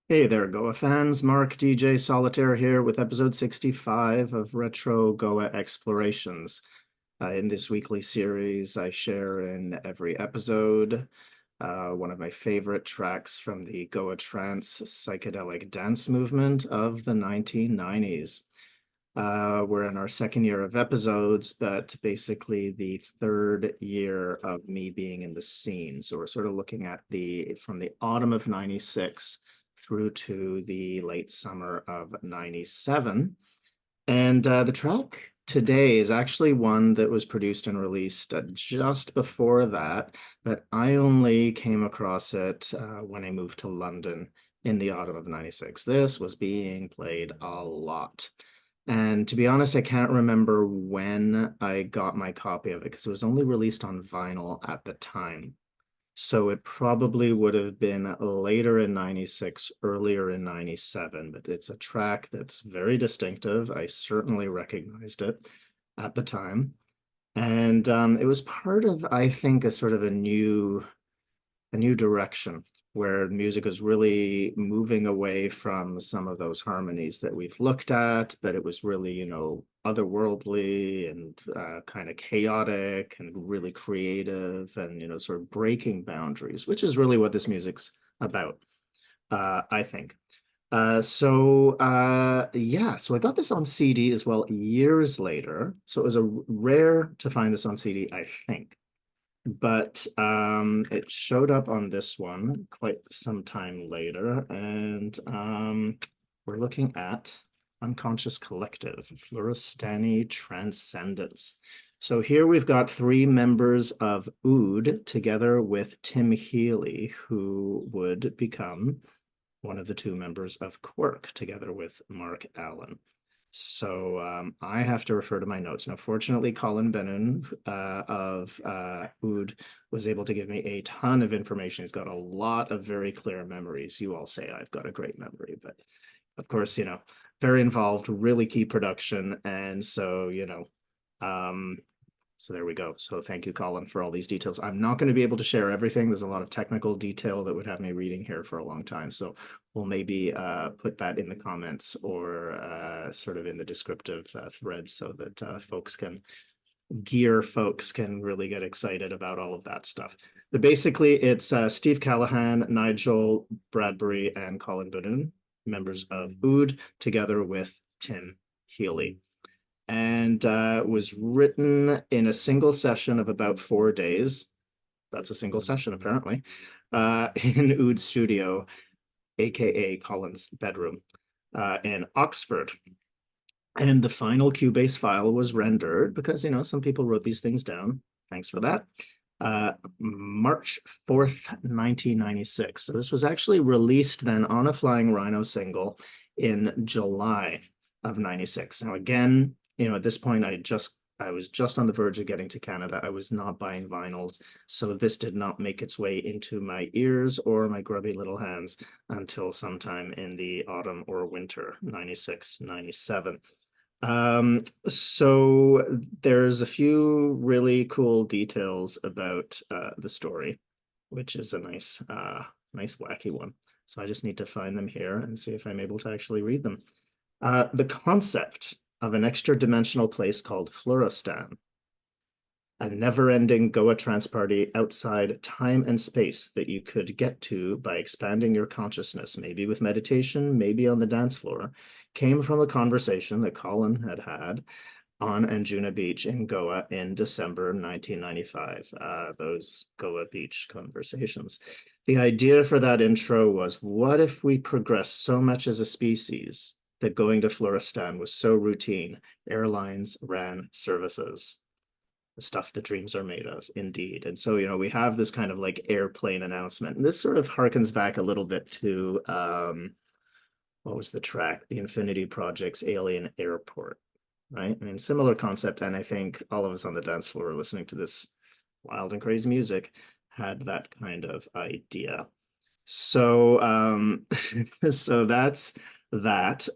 Hey there, Goa fans. Mark DJ Solitaire here with episode 65 of Retro Goa Explorations. In this weekly series, I share in every episode one of my favorite tracks from the Goa Trance psychedelic dance movement of the 1990s. We're in our second year of episodes, but basically the third year of me being in the scene. So we're sort of looking at from the autumn of 96 through to the late summer of 97. And the track today is actually one that was produced and released just before that, but I only came across it when I moved to London in the autumn of 96. This was being played a lot. And to be honest, I can't remember when I got my copy of it because it was only released on vinyl at the time. So it probably would have been later in 96, earlier in 97, but it's a track that's very distinctive. I certainly recognized it at the time. And it was part of, I think, a sort of a new direction where music is really moving away from some of those harmonies that we've looked at, but it was really, otherworldly and kind of chaotic and really creative and, sort of breaking boundaries, which is really what this music's about, I think. Yeah, so I got this on CD as well years later. So it was a rare to find this on CD, I think, but it showed up on this one quite some time later, and we're looking at Unconscious Collective, Fluorostani Transcendance. So here we've got three members of Oud together with Tim Healy, who would become one of the two members of Quirk together with Mark Allen. So I have to refer to my notes. Now, fortunately, Colin Bennun of Oud was able to give me a ton of information. He's got a lot of very clear memories. You all say I've got a great memory, but of course, very involved, really key production. And so, um, so there we go. So thank you, Colin, for all these details. I'm not going to be able to share everything. There's a lot of technical detail that would have me reading here for a long time. So we'll maybe put that in the comments or sort of in the descriptive threads so that folks can really get excited about all of that stuff. But basically, it's Steve Callahan, Nigel Bradbury, and Colin Bennun, members of Oud, together with Tim Healy, and was written in a single session of about 4 days. That's a single session, apparently, in Oud's studio, aka Colin's bedroom, in Oxford. And the final Cubase file was rendered because, some people wrote these things down. Thanks for that. March 4th, 1996. So this was actually released then on a Flying Rhino single in July of 96. Now, again, at this point, I was just on the verge of getting to Canada. I was not buying vinyls, so this did not make its way into my ears or my grubby little hands until sometime in the autumn or winter, 96, 97. So there's a few really cool details about the story, which is a nice wacky one. So I just need to find them here and see if I'm able to actually read them. The concept of an extra dimensional place called Fluorostan, a never-ending Goa trance party outside time and space that you could get to by expanding your consciousness, maybe with meditation, maybe on the dance floor, came from a conversation that Colin had had on Anjuna Beach in Goa in December 1995, those Goa Beach conversations. The idea for that intro was, what if we progressed so much as a species that going to Floristan was so routine, airlines ran services? The stuff that dreams are made of, indeed. And so, we have this kind of like airplane announcement. And this sort of harkens back a little bit to what was the track? The Infinity Project's Alien Airport, right? I mean, similar concept. And I think all of us on the dance floor listening to this wild and crazy music had that kind of idea. So so that's that.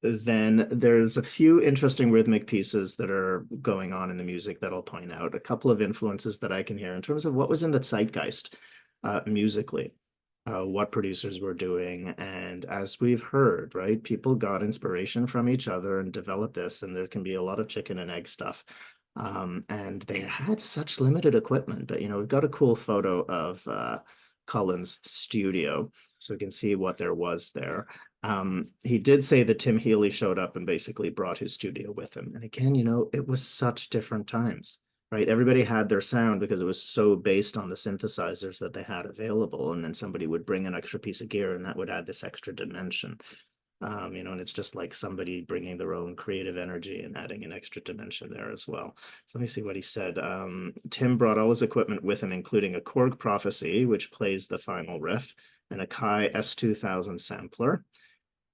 Then there's a few interesting rhythmic pieces that are going on in the music that I'll point out. A couple of influences that I can hear in terms of what was in the zeitgeist musically. what producers were doing. And as we've heard, right, people got inspiration from each other and developed this, and there can be a lot of chicken and egg stuff. And they had such limited equipment, but we've got a cool photo of Colin's studio, so we can see what there was there. He did say that Tim Healy showed up and basically brought his studio with him. And again, it was such different times, right? Everybody had their sound because it was so based on the synthesizers that they had available. And then somebody would bring an extra piece of gear and that would add this extra dimension. And it's just like somebody bringing their own creative energy and adding an extra dimension there as well. So let me see what he said. Tim brought all his equipment with him, including a Korg Prophecy, which plays the final riff, and a Kai S2000 sampler,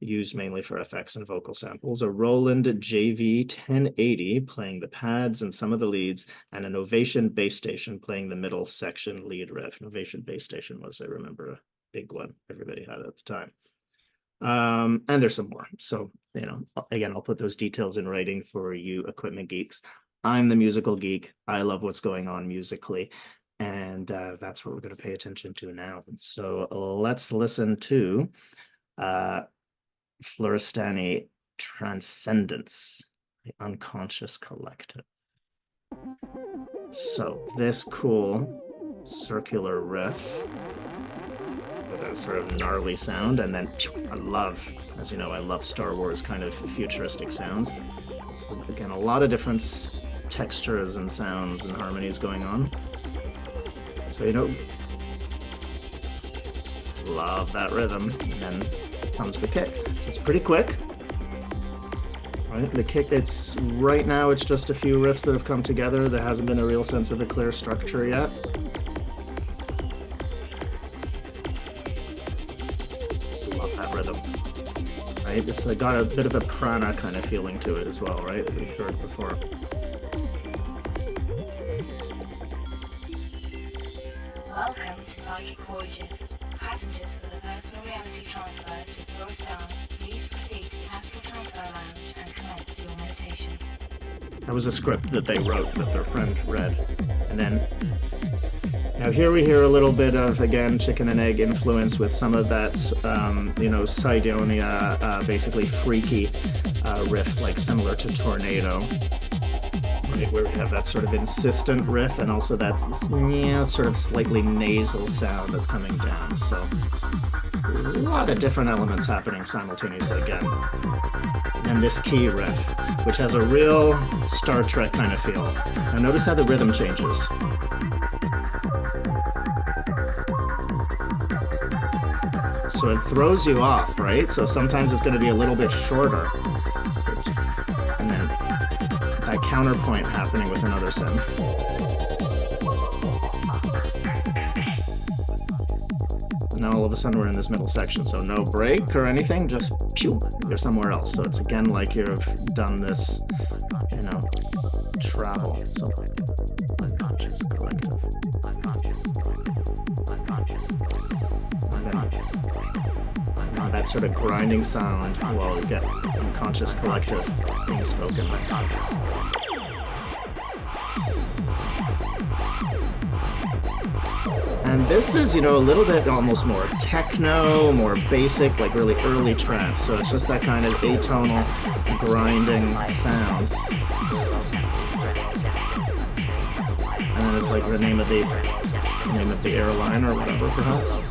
used mainly for effects and vocal samples, a Roland JV 1080 playing the pads and some of the leads, and an Ovation bass station playing the middle section lead riff. Ovation bass station was, I remember, a big one everybody had at the time. And there's some more. So, again, I'll put those details in writing for you equipment geeks. I'm the musical geek. I love what's going on musically. And that's what we're going to pay attention to now. So let's listen to Fluorostani Transcendance, the Unconscious Collective. So this cool circular riff with a sort of gnarly sound, and then I love, as you know, I love Star Wars kind of futuristic sounds. So again, a lot of different textures and sounds and harmonies going on. So love that rhythm. And then comes the kick. It's pretty quick. Right, the kick, it's right now it's just a few riffs that have come together. There hasn't been a real sense of a clear structure yet. Love that rhythm. Right, it's got a bit of a prana kind of feeling to it as well, right? We've heard before. Welcome to Psychic Voyages. Passengers for the personal reality transfer to Fluorostani, please proceed to the astral transfer lounge and commence your meditation. That was a script that they wrote that their friend read. And then, now here we hear a little bit of, again, chicken and egg influence with some of that, Sidonia, basically freaky riff, like similar to Tornado. Right, where we have that sort of insistent riff and also that sort of slightly nasal sound that's coming down. So a lot of different elements happening simultaneously again. And this key riff, which has a real Star Trek kind of feel. Now notice how the rhythm changes. So it throws you off, right? So sometimes it's going to be a little bit shorter. And then that counterpoint happening with another synth. And now all of a sudden we're in this middle section, so no break or anything, just pew, you're somewhere else. So it's again like you've done this, travel. So unconscious collective. Now that sort of grinding sound while we get unconscious collective being spoken. And this is, a little bit almost more techno, more basic, like really early trance. So it's just that kind of atonal grinding sound. And then it's like the name of the airline or whatever, perhaps.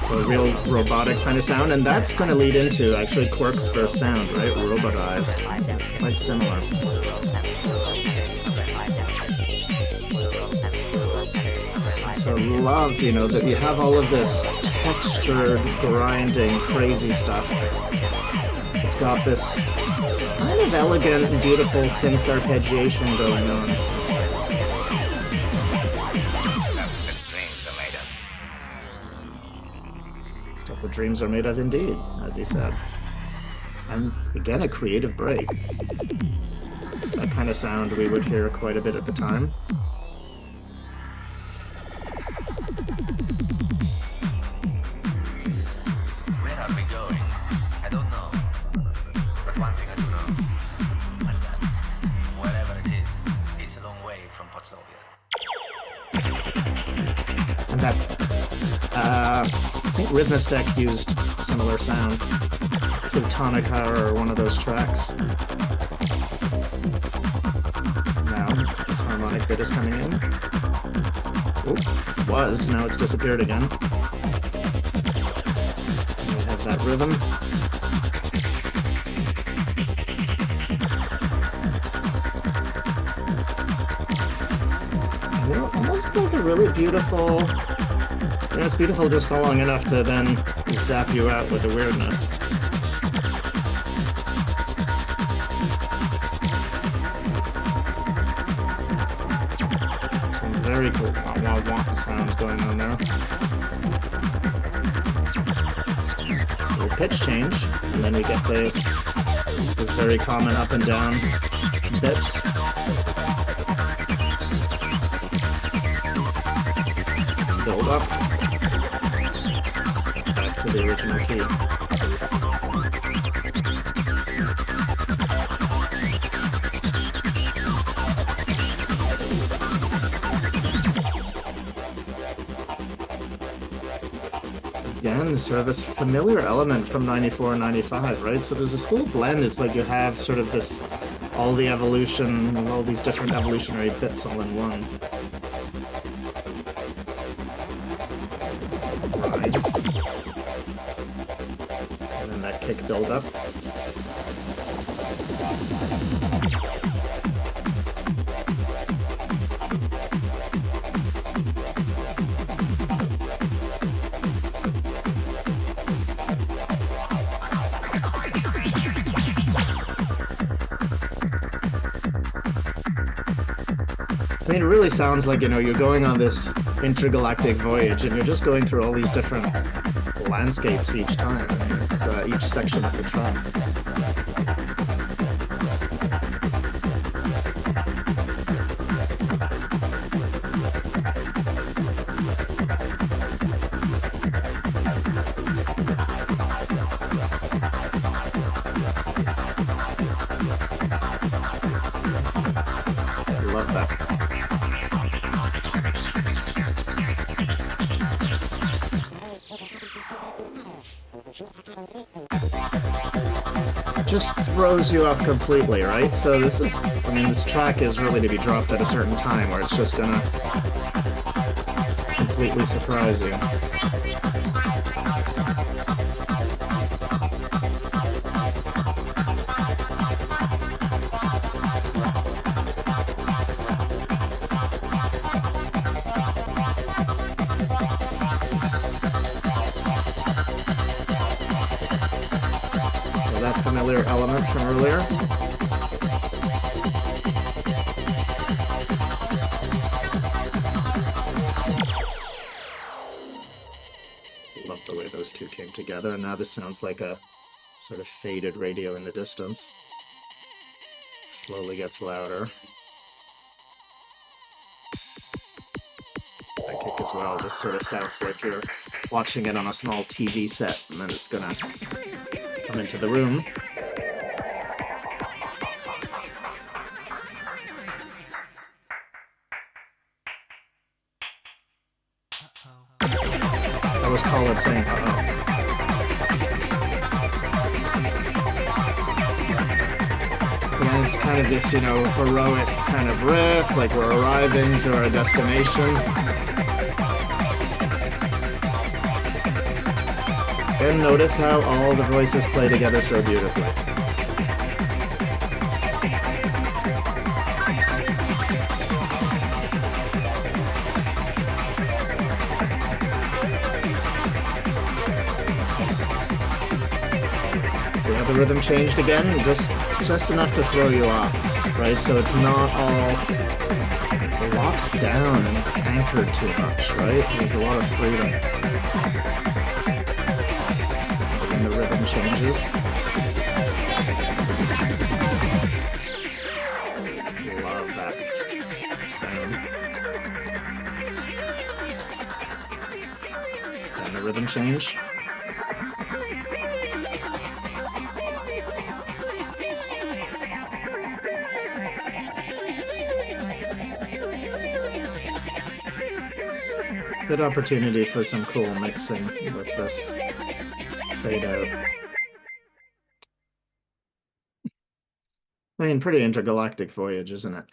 So a real robotic kind of sound, and that's going to lead into actually Quirk's first sound, right? Robotized, quite similar. So love, that you have all of this textured, grinding, crazy stuff. It's got this kind of elegant and beautiful synth arpeggiation going on. Stuff the dreams are made of indeed, as he said. And again, a creative break. That kind of sound we would hear quite a bit at the time. Where are we going? I don't know. But one thing I do know. What's that? Whatever it is, it's a long way from Potsdam. And that, I think Rhythmistech used similar sound. Plutonica or one of those tracks. Now, this harmonic bit is coming in. Oop, was, now it's disappeared again. And we have that rhythm. You know, almost like a really beautiful... You know, it's beautiful just long enough to then zap you out with the weirdness. Some very cool wah-wah-wah sounds going on there. Little pitch change, and then we get those very common up and down bits. Build up. Back to the original key. Again, sort of this familiar element from 94 and 95, right? So there's this cool blend. It's like you have sort of this, all the evolution, all these different evolutionary bits all in one. Right. And then that kick build up. I mean, it really sounds like, you know, you're going on this intergalactic voyage and you're just going through all these different landscapes each time. I mean, it's each section of the track. Love that. Just throws you off completely, right? So this is, I mean, this track is really to be dropped at a certain time where it's just gonna completely surprise you. That familiar element from earlier. Love the way those two came together, and now this sounds like a sort of faded radio in the distance. Slowly gets louder. That kick as well just sort of sounds like you're watching it on a small TV set, and then it's gonna come into the room. That was Colin saying uh-oh. And it's kind of this, you know, heroic kind of riff, like we're arriving to our destination. And notice how all the voices play together so beautifully. See how the rhythm changed again? Just enough to throw you off, right? So it's not all locked down and anchored too much, right? There's a lot of freedom. The rhythm changes. Love that sound. And the rhythm change. Good opportunity for some cool mixing with this fade out. I mean, pretty intergalactic voyage, isn't it?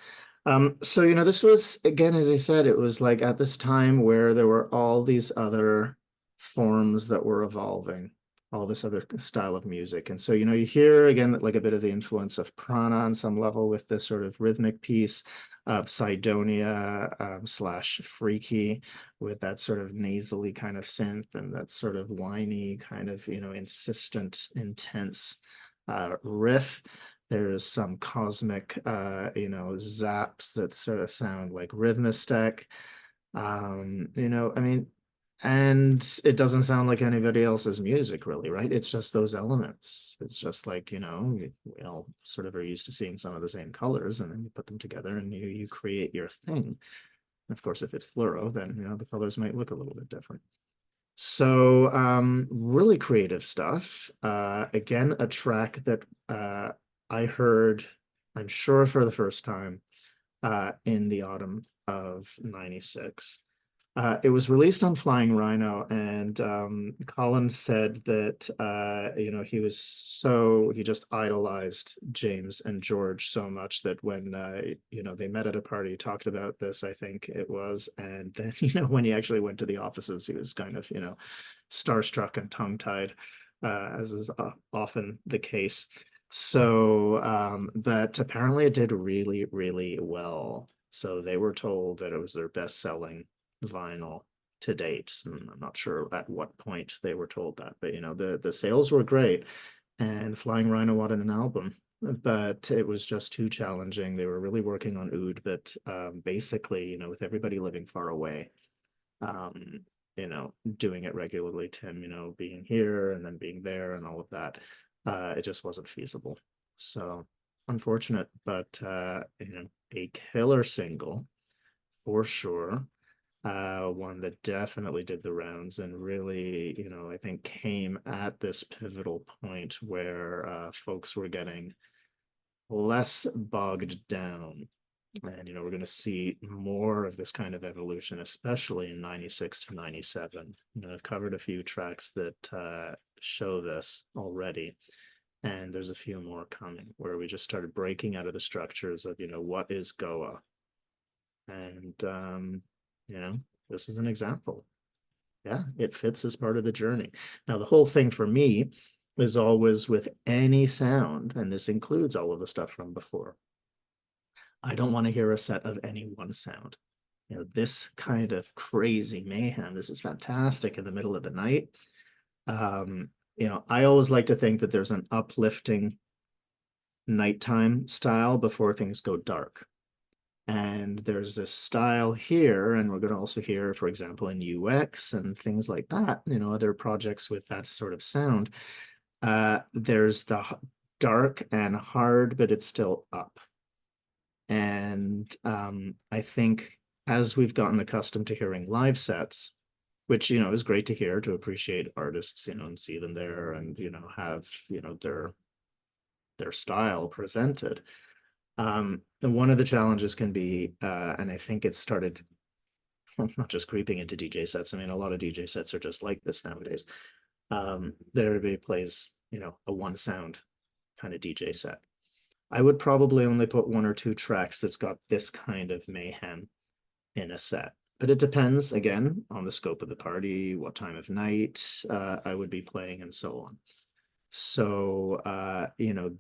So, this was, again, as I said, it was like at this time where there were all these other forms that were evolving, all this other style of music. And so, you hear again, like a bit of the influence of prana on some level with this sort of rhythmic piece of Cydonia slash freaky with that sort of nasally kind of synth and that sort of whiny kind of, insistent, intense riff. There's some cosmic, zaps that sort of sound like rhythmistech. I mean, and it doesn't sound like anybody else's music, really, right? It's just those elements. It's just like, we all sort of are used to seeing some of the same colors, and then you put them together and you create your thing. Of course, if it's fluoro, then, the colors might look a little bit different. So really creative stuff. Again, a track that I heard, I'm sure for the first time, in the autumn of '96. It was released on Flying Rhino, and Colin said that he just idolized James and George so much that when they met at a party, talked about this, I think it was, and then when he actually went to the offices, he was kind of starstruck and tongue-tied, as is often the case. So but apparently it did really, really well. So they were told that it was their best-selling vinyl to date. And I'm not sure at what point they were told that, but the sales were great, and Flying Rhino wanted an album, but it was just too challenging. They were really working on oud, but basically, with everybody living far away, doing it regularly, Tim, being here and then being there and all of that, it just wasn't feasible. So unfortunate, but a killer single for sure. One that definitely did the rounds and really, I think came at this pivotal point where folks were getting less bogged down. And, we're going to see more of this kind of evolution, especially in '96 to '97. I've covered a few tracks that show this already. And there's a few more coming where we just started breaking out of the structures of, what is Goa? And, this is an example. Yeah, it fits as part of the journey. Now, the whole thing for me is always with any sound, and this includes all of the stuff from before. I don't want to hear a set of any one sound. This kind of crazy mayhem, this is fantastic in the middle of the night. I always like to think that there's an uplifting nighttime style before things go dark. And there's this style here, and we're going to also hear, for example, in UX and things like that, other projects with that sort of sound. There's the dark and hard, but it's still up. And I think as we've gotten accustomed to hearing live sets, which, is great to hear, to appreciate artists, and see them there and, have, their style presented. And one of the challenges can be, and I think it started not just creeping into DJ sets. I mean, a lot of DJ sets are just like this nowadays. That everybody plays, a one sound kind of DJ set. I would probably only put one or two tracks that's got this kind of mayhem in a set. But it depends, again, on the scope of the party, what time of night I would be playing, and so on. So,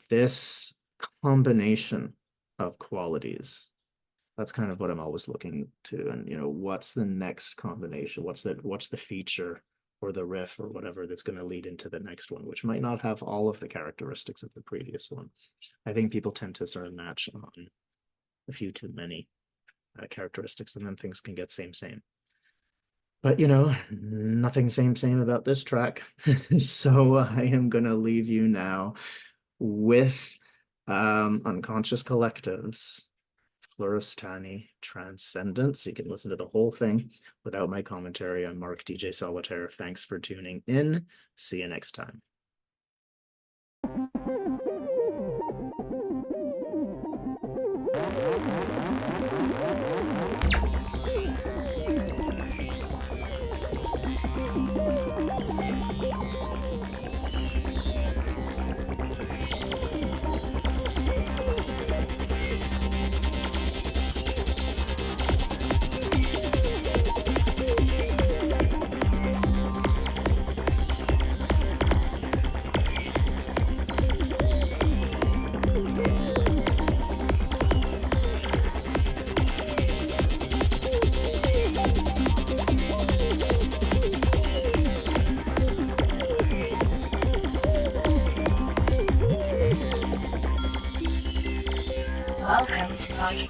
this combination of qualities, that's kind of what I'm always looking to. And, what's the next combination? What's the feature or the riff or whatever that's going to lead into the next one, which might not have all of the characteristics of the previous one. I think people tend to sort of match on a few too many characteristics, and then things can get same. But, nothing same about this track. So I am going to leave you now with Unconscious Collectives, Fluorostani Transcendance. You can listen to the whole thing without my commentary. I'm Mark DJ Solitaire. Thanks for tuning in. See you next time.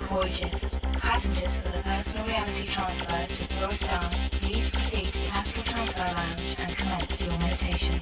voyages. Passengers for the personal reality transfer to Fluorostani, please proceed to the Astral Transfer Lounge and commence your meditation.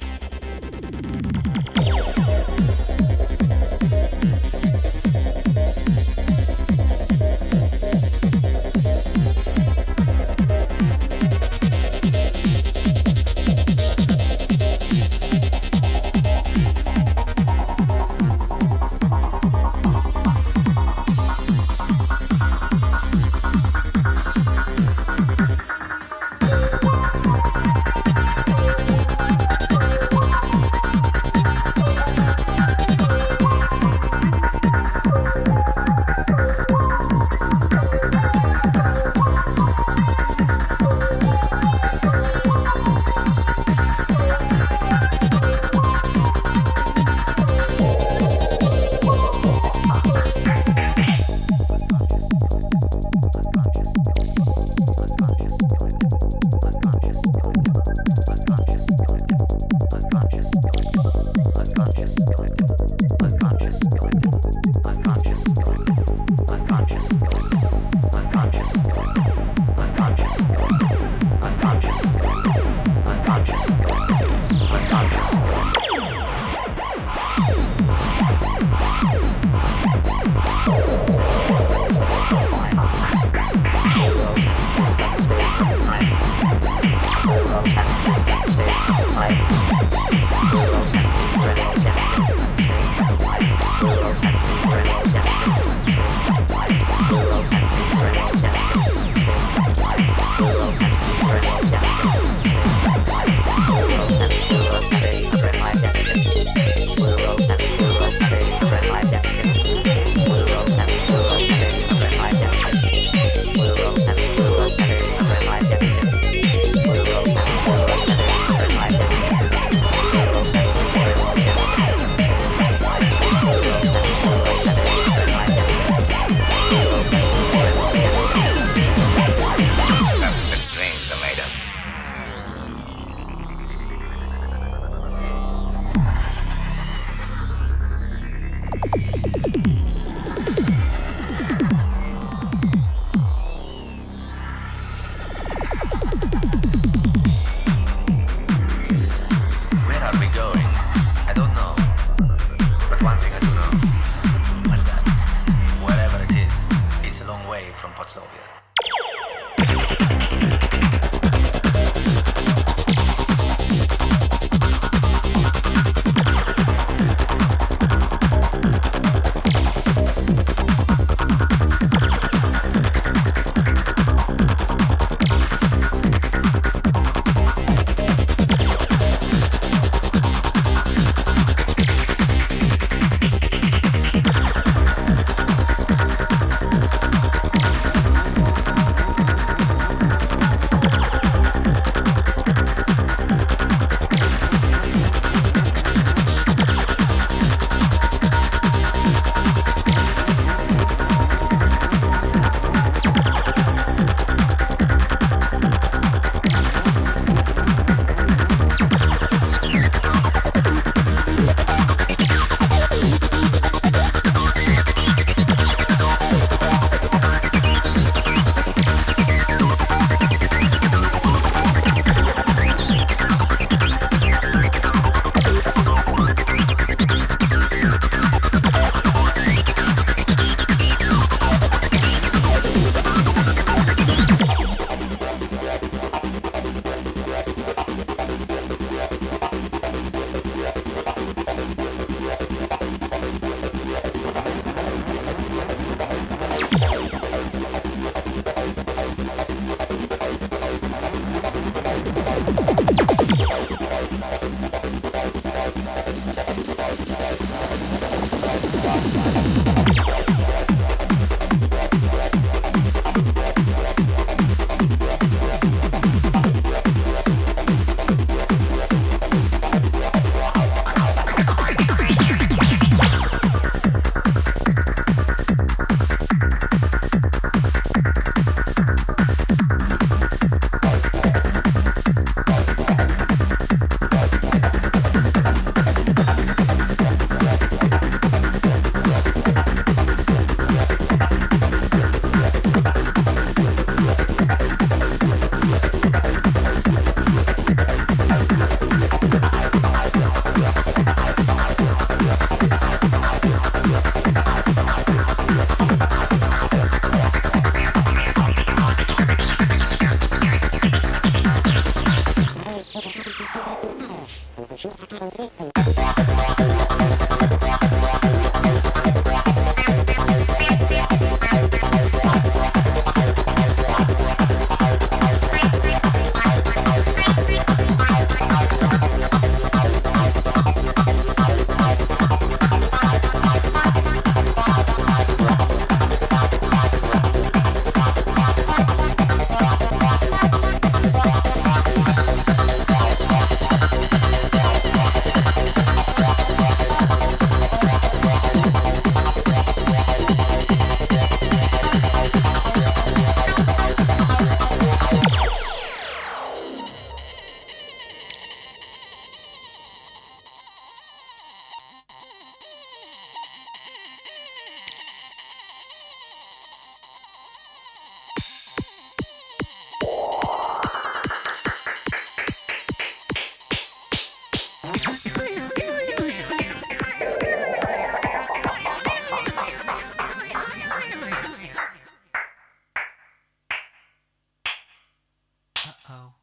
Uh-oh.